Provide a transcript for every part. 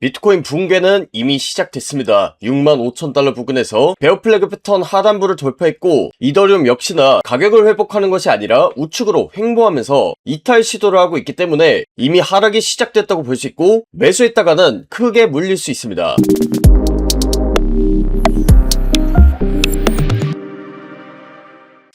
비트코인 붕괴는 이미 시작됐습니다. 65,000달러 부근에서 베어 플래그 패턴 하단부를 돌파했고, 이더리움 역시나 가격을 회복하는 것이 아니라 우측으로 횡보하면서 이탈 시도를 하고 있기 때문에 이미 하락이 시작됐다고 볼 수 있고, 매수했다가는 크게 물릴 수 있습니다.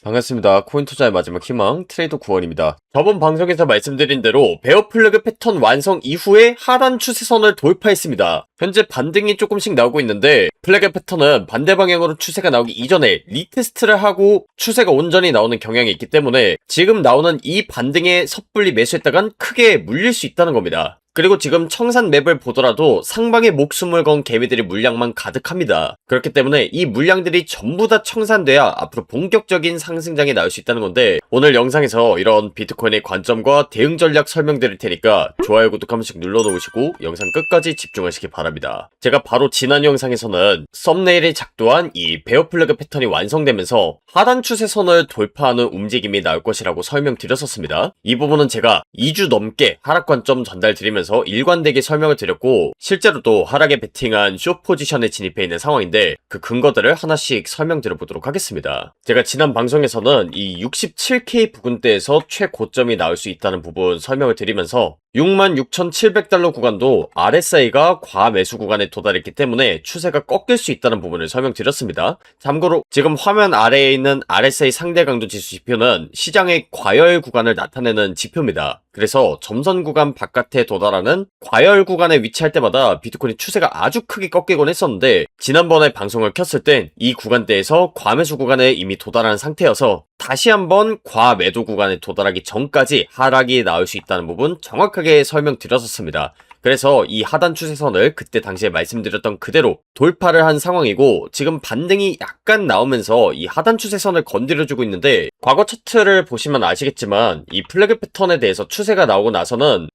반갑습니다. 코인 투자의 마지막 희망 트레이더 9원입니다. 저번 방송에서 말씀드린 대로 베어 플래그 패턴 완성 이후에 하단 추세선을 돌파했습니다. 현재 반등이 조금씩 나오고 있는데, 플래그 패턴은 반대 방향으로 추세가 나오기 이전에 리테스트를 하고 추세가 온전히 나오는 경향이 있기 때문에 지금 나오는 이 반등에 섣불리 매수했다간 크게 물릴 수 있다는 겁니다. 그리고 지금 청산 맵을 보더라도 상방에 목숨을 건 개미들이 물량만 가득합니다. 그렇기 때문에 이 물량들이 전부 다 청산돼야 앞으로 본격적인 상승장이 나올 수 있다는 건데, 오늘 영상에서 이런 비트코인의 관점과 대응 전략 설명드릴 테니까 좋아요, 구독 한 번씩 눌러놓으시고 영상 끝까지 집중하시기 바랍니다. 제가 바로 지난 영상에서는 썸네일에 작동한 이 베어 플래그 패턴이 완성되면서 하단 추세선을 돌파하는 움직임이 나올 것이라고 설명드렸었습니다. 이 부분은 제가 2주 넘게 하락 관점 전달드리면서 일관되게 설명을 드렸고, 실제로도 하락에 베팅한 숏 포지션에 진입해 있는 상황인데 그 근거들을 하나씩 설명드려 보도록 하겠습니다. 제가 지난 방송에서는 이 67K 부근대에서 최고점이 나올 수 있다는 부분 설명을 드리면서 66,700달러 구간도 RSI가 과매수 구간에 도달했기 때문에 추세가 꺾일 수 있다는 부분을 설명드렸습니다. 참고로 지금 화면 아래에 있는 RSI 상대 강도 지수 지표는 시장의 과열 구간을 나타내는 지표입니다. 그래서 점선 구간 바깥에 도달하는 과열 구간에 위치할 때마다 비트코인의 추세가 아주 크게 꺾이곤 했었는데, 지난번에 방송을 켰을 땐 이 구간대에서 과매수 구간에 이미 도달한 상태여서 다시 한번 과매도 구간에 도달하기 전까지 하락이 나올 수 있다는 부분 정확하게 설명드렸었습니다. 그래서 이 하단 추세선을 그때 당시에 말씀드렸던 그대로 돌파를 한 상황이고, 지금 반등이 약간 나오면서 이 하단 추세선을 건드려주고 있는데, 과거 차트를 보시면 아시겠지만 이 플래그 패턴에 대해서 추세가 나오고 나서는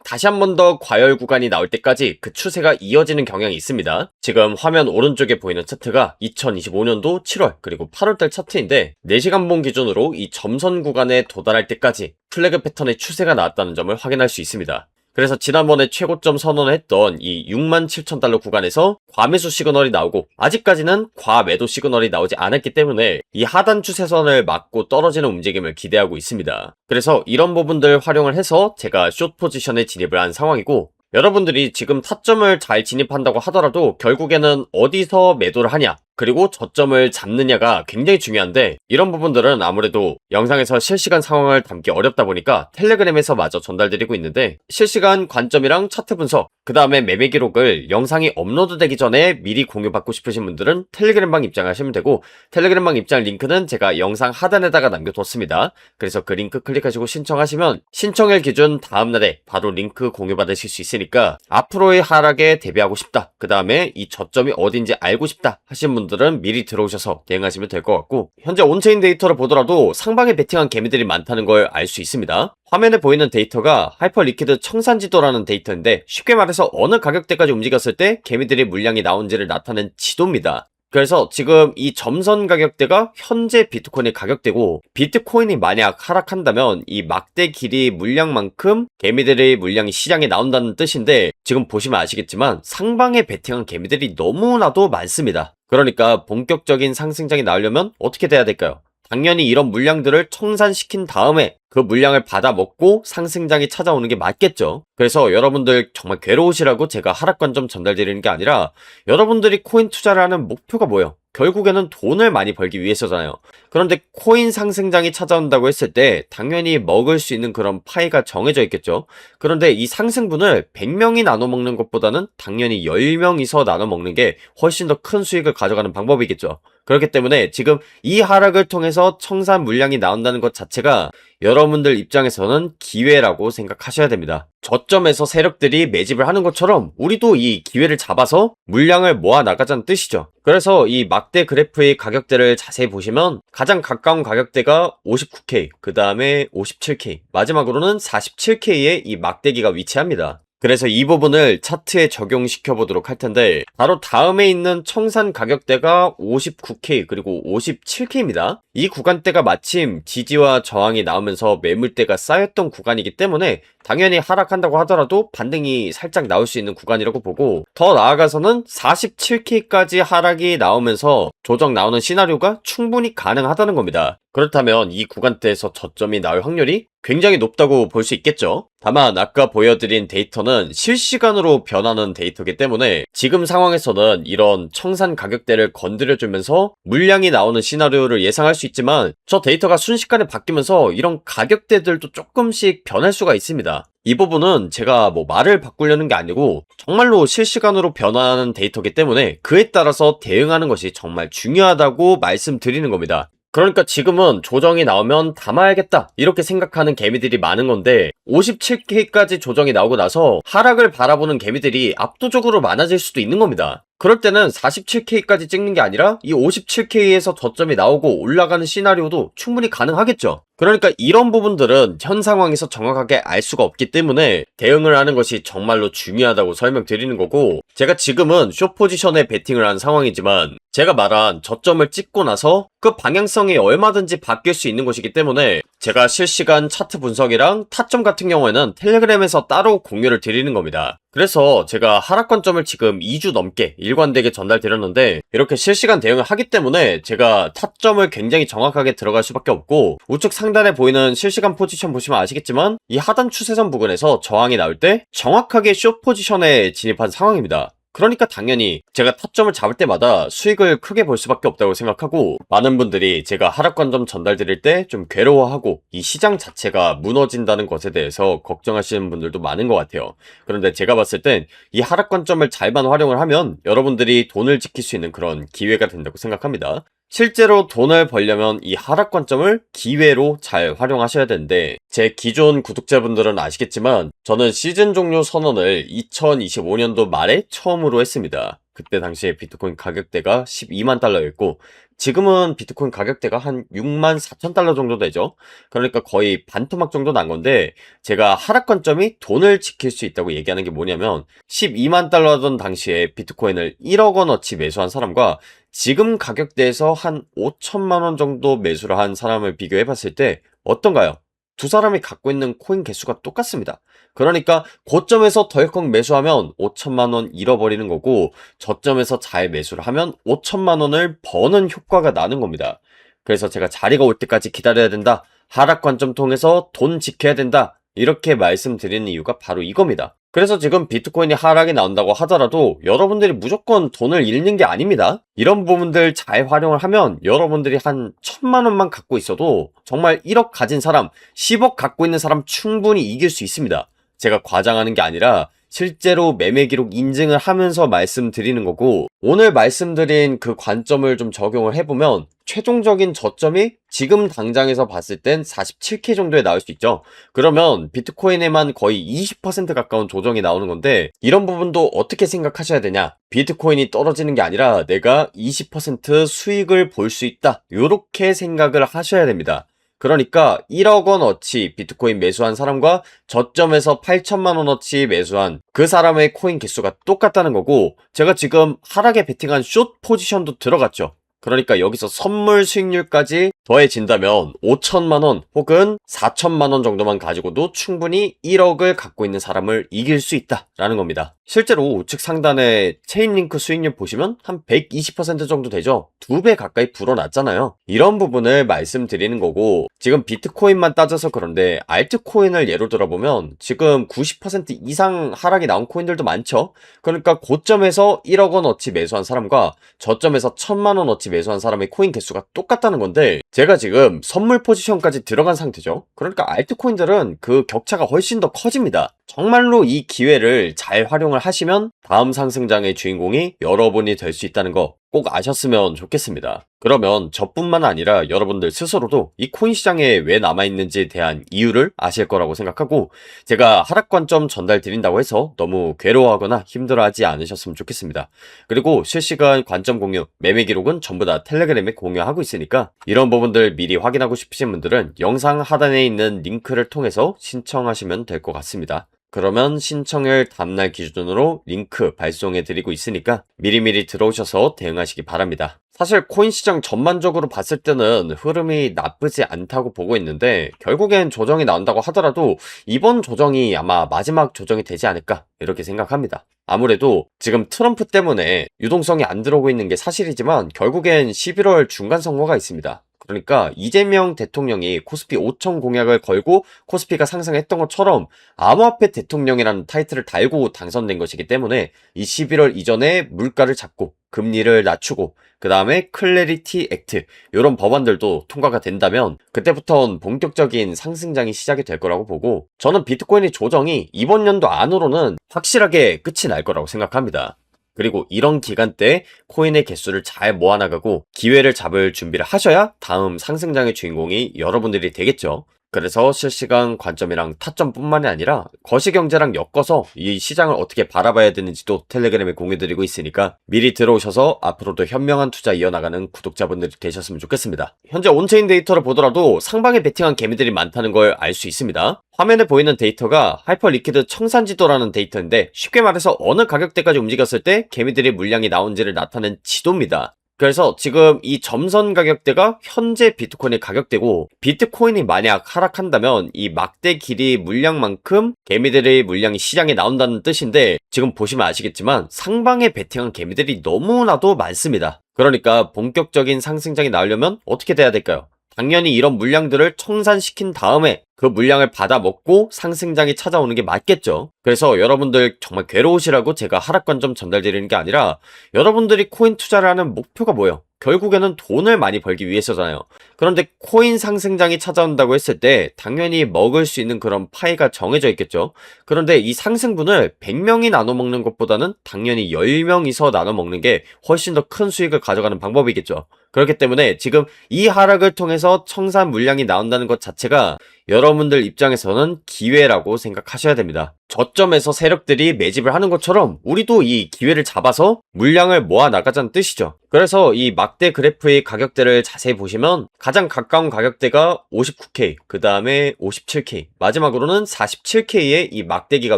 다시 한 번 더 과열 구간이 나올 때까지 그 추세가 이어지는 경향이 있습니다. 지금 화면 오른쪽에 보이는 차트가 2025년도 7월 그리고 8월달 차트인데, 4시간봉 기준으로 이 점선 구간에 도달할 때까지 플래그 패턴의 추세가 나왔다는 점을 확인할 수 있습니다. 그래서 지난번에 최고점 선언을 했던 이 67,000달러 구간에서 과매수 시그널이 나오고, 아직까지는 과매도 시그널이 나오지 않았기 때문에 이 하단 추세선을 막고 떨어지는 움직임을 기대하고 있습니다. 그래서 이런 부분들 활용을 해서 제가 숏 포지션에 진입을 한 상황이고, 여러분들이 지금 타점을 잘 진입한다고 하더라도 결국에는 어디서 매도를 하냐, 그리고 저점을 잡느냐가 굉장히 중요한데, 이런 부분들은 아무래도 영상에서 실시간 상황을 담기 어렵다 보니까 텔레그램에서 마저 전달드리고 있는데, 실시간 관점이랑 차트 분석, 그 다음에 매매 기록을 영상이 업로드되기 전에 미리 공유받고 싶으신 분들은 텔레그램방 입장하시면 되고, 텔레그램방 입장 링크는 제가 영상 하단에다가 남겨뒀습니다. 그래서 그 링크 클릭하시고 신청하시면 신청일 기준 다음날에 바로 링크 공유받으실 수 있으니까, 앞으로의 하락에 대비하고 싶다, 그 다음에 이 저점이 어딘지 알고 싶다 하신 분들은 미리 들어오셔서 대응하시면 될 것 같고, 현재 온체인 데이터를 보더라도 상방에 베팅한 개미들이 많다는 걸 알 수 있습니다. 화면에 보이는 데이터가 하이퍼 리퀴드 청산지도라는 데이터인데, 쉽게 말해서 어느 가격대까지 움직였을 때 개미들이 물량이 나온지를 나타낸 지도입니다. 그래서 지금 이 점선 가격대가 현재 비트코인의 가격대고, 비트코인이 만약 하락한다면 이 막대 길이 물량만큼 개미들의 물량이 시장에 나온다는 뜻인데, 지금 보시면 아시겠지만 상방에 베팅한 개미들이 너무나도 많습니다. 그러니까 본격적인 상승장이 나오려면 어떻게 돼야 될까요? 당연히 이런 물량들을 청산시킨 다음에 그 물량을 받아 먹고 상승장이 찾아오는 게 맞겠죠. 그래서 여러분들 정말 괴로우시라고 제가 하락 관점 전달드리는 게 아니라, 여러분들이 코인 투자를 하는 목표가 뭐예요? 결국에는 돈을 많이 벌기 위해서잖아요. 그런데 코인 상승장이 찾아온다고 했을 때 당연히 먹을 수 있는 그런 파이가 정해져 있겠죠. 그런데 이 상승분을 100명이 나눠 먹는 것보다는 당연히 10명이서 나눠 먹는 게 훨씬 더 큰 수익을 가져가는 방법이겠죠. 그렇기 때문에 지금 이 하락을 통해서 청산 물량이 나온다는 것 자체가 여러분들 입장에서는 기회라고 생각하셔야 됩니다. 저점에서 세력들이 매집을 하는 것처럼 우리도 이 기회를 잡아서 물량을 모아 나가자는 뜻이죠. 그래서 이 막대 그래프의 가격대를 자세히 보시면 가장 가까운 가격대가 59K, 그 다음에 57K, 마지막으로는 47K에 이 막대기가 위치합니다. 그래서 이 부분을 차트에 적용시켜 보도록 할 텐데 바로 다음에 있는 청산 가격대가 59K 그리고 57K입니다. 이 구간대가 마침 지지와 저항이 나오면서 매물대가 쌓였던 구간이기 때문에 당연히 하락한다고 하더라도 반등이 살짝 나올 수 있는 구간이라고 보고, 더 나아가서는 47K까지 하락이 나오면서 조정 나오는 시나리오가 충분히 가능하다는 겁니다. 그렇다면 이 구간대에서 저점이 나올 확률이 굉장히 높다고 볼 수 있겠죠. 다만 아까 보여드린 데이터는 실시간으로 변하는 데이터이기 때문에 지금 상황에서는 이런 청산 가격대를 건드려주면서 물량이 나오는 시나리오를 예상할 수 있지만, 저 데이터가 순식간에 바뀌면서 이런 가격대들도 조금씩 변할 수가 있습니다. 이 부분은 제가 뭐 말을 바꾸려는 게 아니고 정말로 실시간으로 변화하는 데이터이기 때문에 그에 따라서 대응하는 것이 정말 중요하다고 말씀드리는 겁니다. 그러니까 지금은 조정이 나오면 담아야겠다 이렇게 생각하는 개미들이 많은 건데, 57K까지 조정이 나오고 나서 하락을 바라보는 개미들이 압도적으로 많아질 수도 있는 겁니다. 그럴 때는 47K까지 찍는 게 아니라 이 57K에서 저점이 나오고 올라가는 시나리오도 충분히 가능하겠죠. 그러니까 이런 부분들은 현 상황에서 정확하게 알 수가 없기 때문에 대응을 하는 것이 정말로 중요하다고 설명드리는 거고, 제가 지금은 숏 포지션에 베팅을 한 상황이지만 제가 말한 저점을 찍고 나서 그 방향성이 얼마든지 바뀔 수 있는 것이기 때문에 제가 실시간 차트 분석이랑 타점 같은 경우에는 텔레그램에서 따로 공유를 드리는 겁니다. 그래서 제가 하락관점을 지금 2주 넘게 일관되게 전달드렸는데 이렇게 실시간 대응을 하기 때문에 제가 타점을 굉장히 정확하게 들어갈 수밖에 없고, 우측 상단에 보이는 실시간 포지션 보시면 아시겠지만 이 하단 추세선 부근에서 저항이 나올 때 정확하게 숏 포지션에 진입한 상황입니다. 그러니까 당연히 제가 타점을 잡을 때마다 수익을 크게 볼 수밖에 없다고 생각하고, 많은 분들이 제가 하락관점 전달드릴 때 좀 괴로워하고 이 시장 자체가 무너진다는 것에 대해서 걱정하시는 분들도 많은 것 같아요. 그런데 제가 봤을 땐 이 하락관점을 잘만 활용을 하면 여러분들이 돈을 지킬 수 있는 그런 기회가 된다고 생각합니다. 실제로 돈을 벌려면 이 하락관점을 기회로 잘 활용하셔야 되는데, 제 기존 구독자분들은 아시겠지만 저는 시즌 종료 선언을 2025년도 말에 처음으로 했습니다. 그때 당시에 비트코인 가격대가 12만 달러였고 지금은 비트코인 가격대가 한 6만 4천 달러 정도 되죠. 그러니까 거의 반토막 정도 난 건데, 제가 하락관점이 돈을 지킬 수 있다고 얘기하는 게 뭐냐면 12만 달러 하던 당시에 비트코인을 1억 원어치 매수한 사람과 지금 가격대에서 한 5천만 원 정도 매수를 한 사람을 비교해 봤을 때 어떤가요? 두 사람이 갖고 있는 코인 개수가 똑같습니다. 그러니까 고점에서 덜컥 매수하면 5천만 원 잃어버리는 거고, 저점에서 잘 매수를 하면 5천만 원을 버는 효과가 나는 겁니다. 그래서 제가 자리가 올 때까지 기다려야 된다, 하락 관점 통해서 돈 지켜야 된다, 이렇게 말씀드리는 이유가 바로 이겁니다. 그래서 지금 비트코인이 하락이 나온다고 하더라도 여러분들이 무조건 돈을 잃는 게 아닙니다. 이런 부분들 잘 활용을 하면 여러분들이 한 1,000만 원만 갖고 있어도 정말 1억 가진 사람, 10억 갖고 있는 사람 충분히 이길 수 있습니다. 제가 과장하는 게 아니라 실제로 매매 기록 인증을 하면서 말씀드리는 거고, 오늘 말씀드린 그 관점을 좀 적용을 해보면 최종적인 저점이 지금 당장에서 봤을 땐 47K 정도에 나올 수 있죠. 그러면 비트코인에만 거의 20% 가까운 조정이 나오는 건데, 이런 부분도 어떻게 생각하셔야 되냐, 비트코인이 떨어지는 게 아니라 내가 20% 수익을 볼 수 있다, 이렇게 생각을 하셔야 됩니다. 그러니까 1억 원어치 비트코인 매수한 사람과 저점에서 8천만 원어치 매수한 그 사람의 코인 개수가 똑같다는 거고, 제가 지금 하락에 베팅한 숏 포지션도 들어갔죠. 그러니까 여기서 선물 수익률까지 더해진다면 5천만 원 혹은 4천만 원 정도만 가지고도 충분히 1억을 갖고 있는 사람을 이길 수 있다라는 겁니다. 실제로 우측 상단에 체인링크 수익률 보시면 한 120% 정도 되죠. 2배 가까이 불어났잖아요. 이런 부분을 말씀드리는 거고, 지금 비트코인만 따져서 그런데 알트코인을 예로 들어보면 지금 90% 이상 하락이 나온 코인들도 많죠. 그러니까 고점에서 1억 원어치 매수한 사람과 저점에서 1,000만 원어치 매수한 사람의 코인 개수가 똑같다는 건데, 제가 지금 선물 포지션까지 들어간 상태죠. 그러니까 알트코인들은 그 격차가 훨씬 더 커집니다. 정말로 이 기회를 잘 활용을 하시면 다음 상승장의 주인공이 여러분이 될 수 있다는 거 꼭 아셨으면 좋겠습니다. 그러면 저뿐만 아니라 여러분들 스스로도 이 코인 시장에 왜 남아있는지에 대한 이유를 아실 거라고 생각하고, 제가 하락관점 전달 드린다고 해서 너무 괴로워하거나 힘들어하지 않으셨으면 좋겠습니다. 그리고 실시간 관점 공유, 매매 기록은 전부 다 텔레그램에 공유하고 있으니까 이런 부분들 미리 확인하고 싶으신 분들은 영상 하단에 있는 링크를 통해서 신청하시면 될 것 같습니다. 그러면 신청일 다음날 기준으로 링크 발송해 드리고 있으니까 미리미리 들어오셔서 대응하시기 바랍니다. 사실 코인 시장 전반적으로 봤을 때는 흐름이 나쁘지 않다고 보고 있는데 결국엔 조정이 나온다고 하더라도 이번 조정이 아마 마지막 조정이 되지 않을까 이렇게 생각합니다. 아무래도 지금 트럼프 때문에 유동성이 안 들어오고 있는 게 사실이지만 결국엔 11월 중간 선거가 있습니다. 그러니까 이재명 대통령이 코스피 5천 공약을 걸고 코스피가 상승했던 것처럼 암호화폐 대통령이라는 타이틀을 달고 당선된 것이기 때문에 이 11월 이전에 물가를 잡고 금리를 낮추고 그 다음에 클래리티 액트 이런 법안들도 통과가 된다면 그때부터는 본격적인 상승장이 시작이 될 거라고 보고 저는 비트코인의 조정이 이번 연도 안으로는 확실하게 끝이 날 거라고 생각합니다. 그리고 이런 기간 때 코인의 개수를 잘 모아나가고 기회를 잡을 준비를 하셔야 다음 상승장의 주인공이 여러분들이 되겠죠. 그래서 실시간 관점이랑 타점뿐만이 아니라 거시경제랑 엮어서 이 시장을 어떻게 바라봐야 되는지도 텔레그램에 공유드리고 있으니까 미리 들어오셔서 앞으로도 현명한 투자 이어나가는 구독자분들이 되셨으면 좋겠습니다. 현재 온체인 데이터를 보더라도 상방에 베팅한 개미들이 많다는 걸 알 수 있습니다. 화면에 보이는 데이터가 하이퍼리퀴드 청산지도라는 데이터인데 쉽게 말해서 어느 가격대까지 움직였을 때 개미들의 물량이 나온지를 나타낸 지도입니다. 그래서 지금 이 점선 가격대가 현재 비트코인의 가격대고 비트코인이 만약 하락한다면 이 막대 길이 물량만큼 개미들의 물량이 시장에 나온다는 뜻인데 지금 보시면 아시겠지만 상방에 베팅한 개미들이 너무나도 많습니다. 그러니까 본격적인 상승장이 나오려면 어떻게 돼야 될까요? 당연히 이런 물량들을 청산시킨 다음에 그 물량을 받아 먹고 상승장이 찾아오는 게 맞겠죠. 그래서 여러분들 정말 괴로우시라고 제가 하락관 점 전달드리는 게 아니라 여러분들이 코인 투자를 하는 목표가 뭐예요? 결국에는 돈을 많이 벌기 위해서잖아요. 그런데 코인 상승장이 찾아온다고 했을 때 당연히 먹을 수 있는 그런 파이가 정해져 있겠죠. 그런데 이 상승분을 100명이 나눠 먹는 것보다는 당연히 10명이서 나눠 먹는 게 훨씬 더 큰 수익을 가져가는 방법이겠죠. 그렇기 때문에 지금 이 하락을 통해서 청산 물량이 나온다는 것 자체가 여러분들 입장에서는 기회라고 생각하셔야 됩니다. 저점에서 세력들이 매집을 하는 것처럼 우리도 이 기회를 잡아서 물량을 모아 나가자는 뜻이죠. 그래서 이 막대 그래프의 가격대를 자세히 보시면 가장 가까운 가격대가 59K, 그 다음에 57K, 마지막으로는 47K에 이 막대기가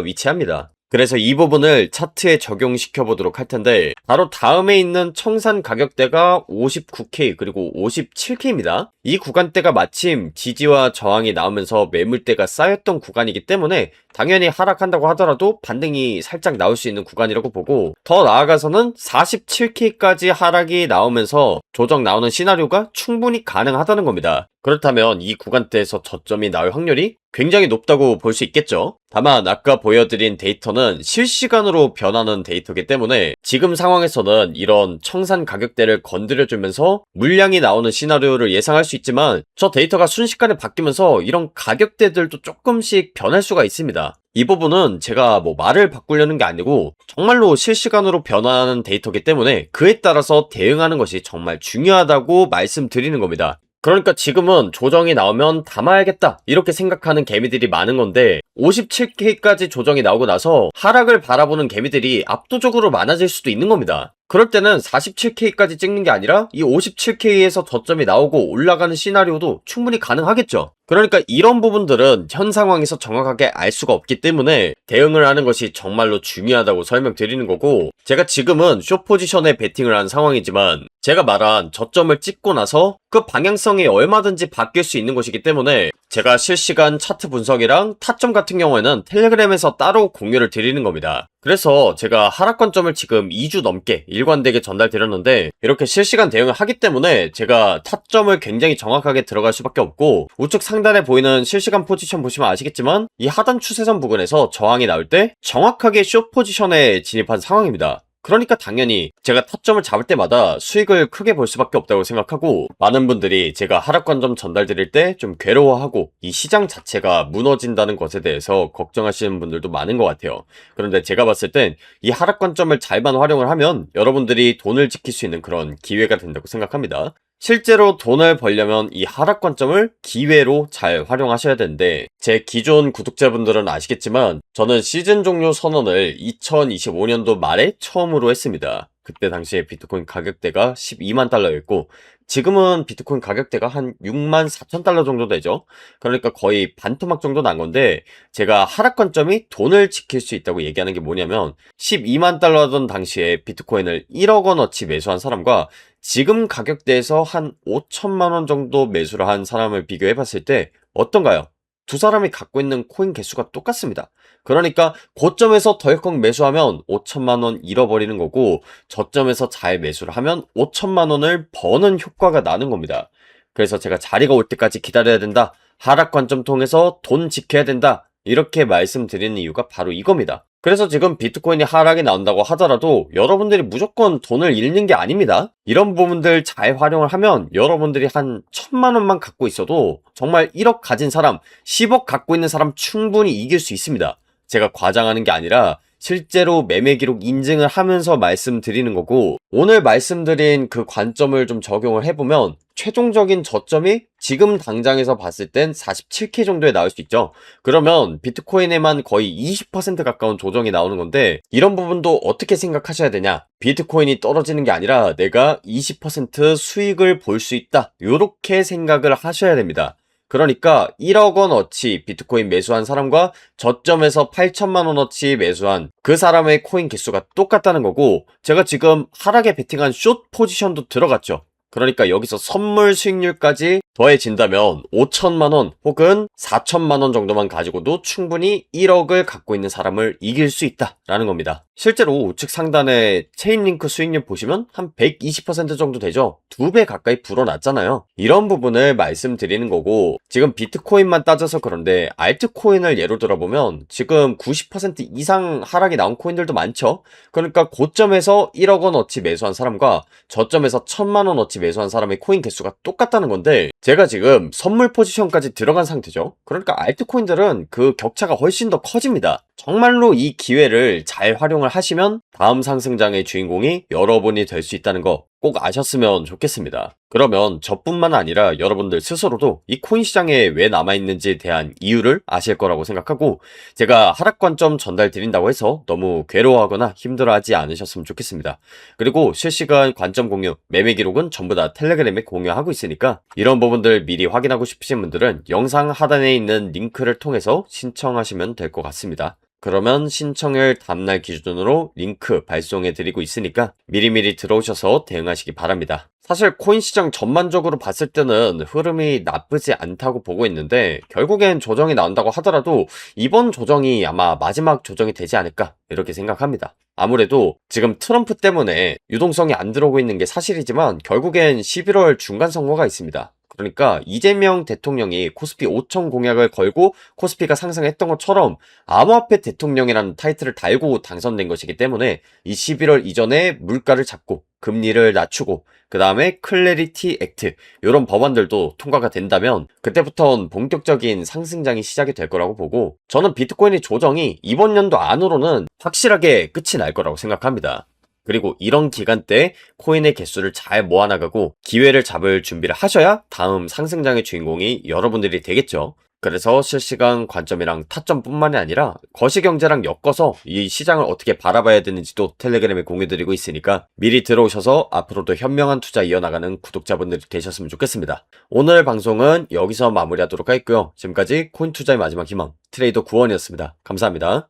위치합니다. 그래서 이 부분을 차트에 적용시켜 보도록 할 텐데 바로 다음에 있는 청산 가격대가 59K 그리고 57K입니다. 이 구간대가 마침 지지와 저항이 나오면서 매물대가 쌓였던 구간이기 때문에 당연히 하락한다고 하더라도 반등이 살짝 나올 수 있는 구간이라고 보고 더 나아가서는 47K까지 하락이 나오면서 조정 나오는 시나리오가 충분히 가능하다는 겁니다. 그렇다면 이 구간대에서 저점이 나올 확률이 굉장히 높다고 볼 수 있겠죠. 다만 아까 보여드린 데이터는 실시간으로 변하는 데이터이기 때문에 지금 상황에서는 이런 청산 가격대를 건드려주면서 물량이 나오는 시나리오를 예상할 수 있지만 저 데이터가 순식간에 바뀌면서 이런 가격대들도 조금씩 변할 수가 있습니다. 이 부분은 제가 말을 바꾸려는 게 아니고 정말로 실시간으로 변화하는 데이터이기 때문에 그에 따라서 대응하는 것이 정말 중요하다고 말씀드리는 겁니다. 그러니까 지금은 조정이 나오면 담아야겠다 이렇게 생각하는 개미들이 많은 건데 57K까지 조정이 나오고 나서 하락을 바라보는 개미들이 압도적으로 많아질 수도 있는 겁니다. 그럴 때는 47K까지 찍는 게 아니라 이 57K에서 저점이 나오고 올라가는 시나리오도 충분히 가능하겠죠. 그러니까 이런 부분들은 현 상황에서 정확하게 알 수가 없기 때문에 대응을 하는 것이 정말로 중요하다고 설명드리는 거고 제가 지금은 숏 포지션에 베팅을 한 상황이지만 제가 말한 저점을 찍고 나서 그 방향성이 얼마든지 바뀔 수 있는 것이기 때문에 제가 실시간 차트 분석이랑 타점 같은 경우에는 텔레그램에서 따로 공유를 드리는 겁니다. 그래서 제가 하락관점을 지금 2주 넘게 일관되게 전달드렸는데 이렇게 실시간 대응을 하기 때문에 제가 타점을 굉장히 정확하게 들어갈 수밖에 없고 우측 상단에 보이는 실시간 포지션 보시면 아시겠지만 이 하단 추세선 부근에서 저항이 나올 때 정확하게 숏 포지션에 진입한 상황입니다. 그러니까 당연히 제가 타점을 잡을 때마다 수익을 크게 볼 수밖에 없다고 생각하고 많은 분들이 제가 하락관점 전달드릴 때 좀 괴로워하고 이 시장 자체가 무너진다는 것에 대해서 걱정하시는 분들도 많은 것 같아요. 그런데 제가 봤을 땐 이 하락관점을 잘만 활용을 하면 여러분들이 돈을 지킬 수 있는 그런 기회가 된다고 생각합니다. 실제로 돈을 벌려면 이 하락관점을 기회로 잘 활용하셔야 되는데 제 기존 구독자분들은 아시겠지만 저는 시즌 종료 선언을 2025년도 말에 처음으로 했습니다. 그때 당시에 비트코인 가격대가 12만 달러였고 지금은 비트코인 가격대가 한 64,000달러 정도 되죠. 그러니까 거의 반토막 정도 난 건데, 제가 하락 관점이 돈을 지킬 수 있다고 얘기하는 게 뭐냐면 12만 달러 하던 당시에 비트코인을 1억 원어치 매수한 사람과 지금 가격대에서 한 5천만 원 정도 매수를 한 사람을 비교해 봤을 때 어떤가요? 두 사람이 갖고 있는 코인 개수가 똑같습니다. 그러니까 고점에서 덜컥 매수하면 5천만 원 잃어버리는 거고, 저점에서 잘 매수를 하면 5천만 원을 버는 효과가 나는 겁니다. 그래서 제가 자리가 올 때까지 기다려야 된다. 하락 관점 통해서 돈 지켜야 된다. 이렇게 말씀드리는 이유가 바로 이겁니다. 그래서 지금 비트코인이 하락이 나온다고 하더라도 여러분들이 무조건 돈을 잃는 게 아닙니다. 이런 부분들 잘 활용을 하면 여러분들이 한 1,000만 원만 갖고 있어도 정말 1억 가진 사람, 10억 갖고 있는 사람 충분히 이길 수 있습니다. 제가 과장하는 게 아니라 실제로 매매 기록 인증을 하면서 말씀드리는 거고, 오늘 말씀드린 그 관점을 좀 적용을 해보면 최종적인 저점이 지금 당장에서 봤을 땐 47K 정도에 나올 수 있죠. 그러면 비트코인에만 거의 20% 가까운 조정이 나오는 건데, 이런 부분도 어떻게 생각하셔야 되냐? 비트코인이 떨어지는 게 아니라 내가 20% 수익을 볼 수 있다, 요렇게 생각을 하셔야 됩니다. 그러니까 1억 원어치 비트코인 매수한 사람과 저점에서 8천만 원어치 매수한 그 사람의 코인 개수가 똑같다는 거고, 제가 지금 하락에 베팅한 숏 포지션도 들어갔죠. 그러니까 여기서 선물 수익률까지 더해진다면 5천만 원 혹은 4천만 원 정도만 가지고도 충분히 1억을 갖고 있는 사람을 이길 수 있다라는 겁니다. 실제로 우측 상단에 체인링크 수익률 보시면 한 120% 정도 되죠. 2배 가까이 불어났잖아요. 이런 부분을 말씀드리는 거고, 지금 비트코인만 따져서 그런데 알트코인을 예로 들어보면 지금 90% 이상 하락이 나온 코인들도 많죠. 그러니까 고점에서 1억 원어치 매수한 사람과 저점에서 1,000만 원어치 매수한 사람의 코인 개수가 똑같다는 건데, 제가 지금 선물 포지션까지 들어간 상태죠. 그러니까 알트코인들은 그 격차가 훨씬 더 커집니다. 정말로 이 기회를 잘 활용을 하시면 다음 상승장의 주인공이 여러분이 될 수 있다는 거 꼭 아셨으면 좋겠습니다. 그러면 저뿐만 아니라 여러분들 스스로도 이 코인 시장에 왜 남아있는지에 대한 이유를 아실 거라고 생각하고, 제가 하락 관점 전달 드린다고 해서 너무 괴로워하거나 힘들어하지 않으셨으면 좋겠습니다. 그리고 실시간 관점 공유, 매매 기록은 전부 다 텔레그램에 공유하고 있으니까 이런 부분들 미리 확인하고 싶으신 분들은 영상 하단에 있는 링크를 통해서 신청하시면 될 것 같습니다. 그러면 신청일 다음날 기준으로 링크 발송해 드리고 있으니까 미리미리 들어오셔서 대응하시기 바랍니다. 사실 코인 시장 전반적으로 봤을 때는 흐름이 나쁘지 않다고 보고 있는데, 결국엔 조정이 나온다고 하더라도 이번 조정이 아마 마지막 조정이 되지 않을까 이렇게 생각합니다. 아무래도 지금 트럼프 때문에 유동성이 안 들어오고 있는 게 사실이지만 결국엔 11월 중간 선거가 있습니다. 그러니까 이재명 대통령이 코스피 5천 공약을 걸고 코스피가 상승했던 것처럼 암호화폐 대통령이라는 타이틀을 달고 당선된 것이기 때문에 이 11월 이전에 물가를 잡고 금리를 낮추고 그 다음에 클래리티 액트 이런 법안들도 통과가 된다면 그때부터는 본격적인 상승장이 시작이 될 거라고 보고, 저는 비트코인의 조정이 이번 연도 안으로는 확실하게 끝이 날 거라고 생각합니다. 그리고 이런 기간 때 코인의 개수를 잘 모아나가고 기회를 잡을 준비를 하셔야 다음 상승장의 주인공이 여러분들이 되겠죠. 그래서 실시간 관점이랑 타점뿐만이 아니라 거시경제랑 엮어서 이 시장을 어떻게 바라봐야 되는지도 텔레그램에 공유드리고 있으니까 미리 들어오셔서 앞으로도 현명한 투자 이어나가는 구독자분들이 되셨으면 좋겠습니다. 오늘 방송은 여기서 마무리하도록 하겠고요. 지금까지 코인 투자의 마지막 희망 트레이더 구원이었습니다. 감사합니다.